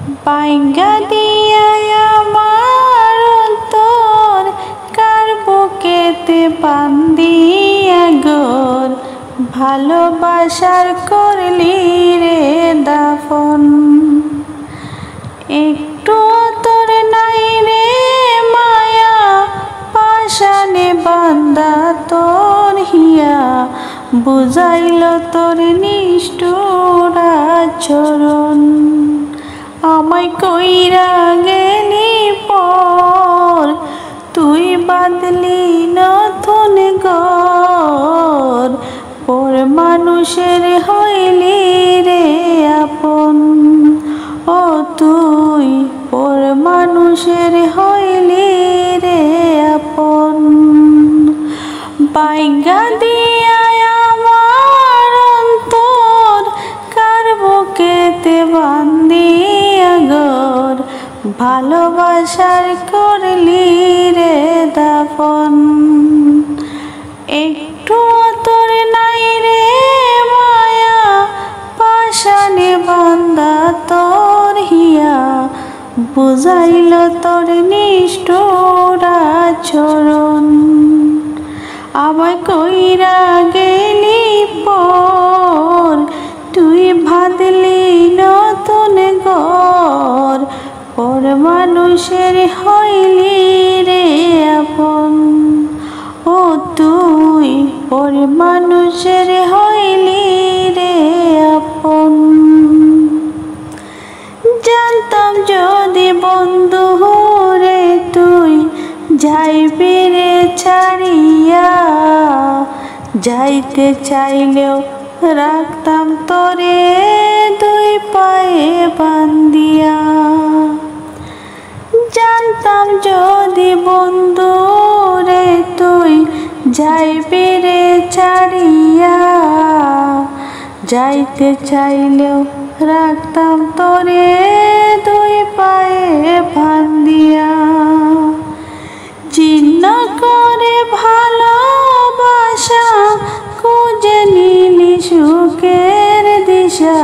বাইঙ্গা দিয়া আমার অন্তর কার বুকেতে বান্দিয়া গোর ভালোবাসার করলি রে দাফন। একটু তোর নাই রে মায়া পাশানে বান্দা তোর হিয়া বুঝাইল তোর নিষ্ঠুর আচরণ। আমায় কইরা গেলি পর তুই বাঁধলি নতুন ঘর পর মানুষের হইলি রে আপন। ও তুই পর মানুষের হইলি রে আপন। বাইঙ্গা দিয়া আমার অন্তর কার বুকেতে বান্দিয়া গোর ভালোবাসার করলি রে দাফন। একটু তোর নাই রে মায়া পাশানে বান্দা তোর হিয়া বুঝাইল তোর নিষ্ঠুর আচরণ। আমায় কইরা গেলি পর তুই বাঁধলি নতুন ঘর পর মানুষের হইলি রে আপন। ও তুই পর মানুষের হইলি রে আপন। জানতাম যদি বন্ধু রে তুই যাইবি রে ছাড়িয়া যাইতে চাইলেও রাখতাম তোরে দুই পায়ে বান্দিয়া। জানতাম যদি বন্ধু রে তুই যাইবি রে ছাড়িয়া যাইতে চাইলেও রাখতাম তোরে দুই পায়ে বান্দিয়া। চিহ্ন করে ভালোবাসা খুঁজে নিলি সুখের দিশা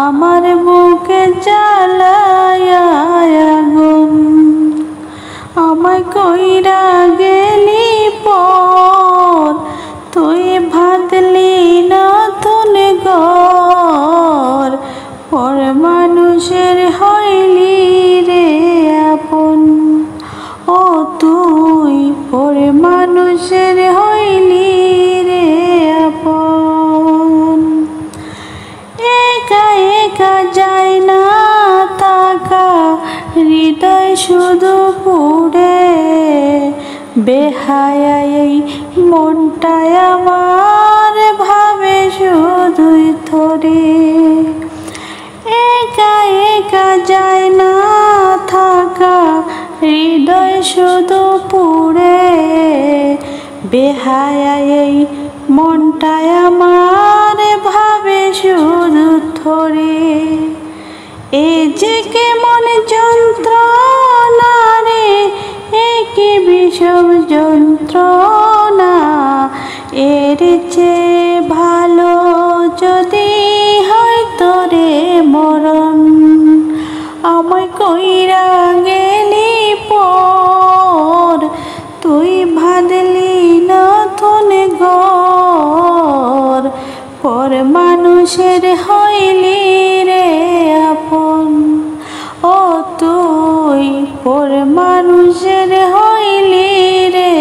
আমার বুকে জ্বালায় আগুন। আমায় কইরা গেলি পর তুই বাঁধলি নতুন ঘর পর মানুষের হইলি রে আপন। ও তুই পর মানুষের হইলি রে আপন। একা একা যায় না তাকা হৃদয় শুধু পুড়ে বেহায়া এই মনটায় আমার ভাবে শুধুই থরে। একা একা যায় না থাকা হৃদয় শুধু পুড়ে বেহায়া এই মনটায় আমার ভাবে শুধু থরে। এ যে কেমন যন্ত্রণা রে একে বিষম যন্ত্রণা এর চেয়ে ভালো যদি হয় তোরে মরণ। আমায় কইরা গেলি পর তুই বাঁধলি নতুন ঘর পর মানুষের হইলি রে আপন। ও তুই পর মানুষের হইলি রে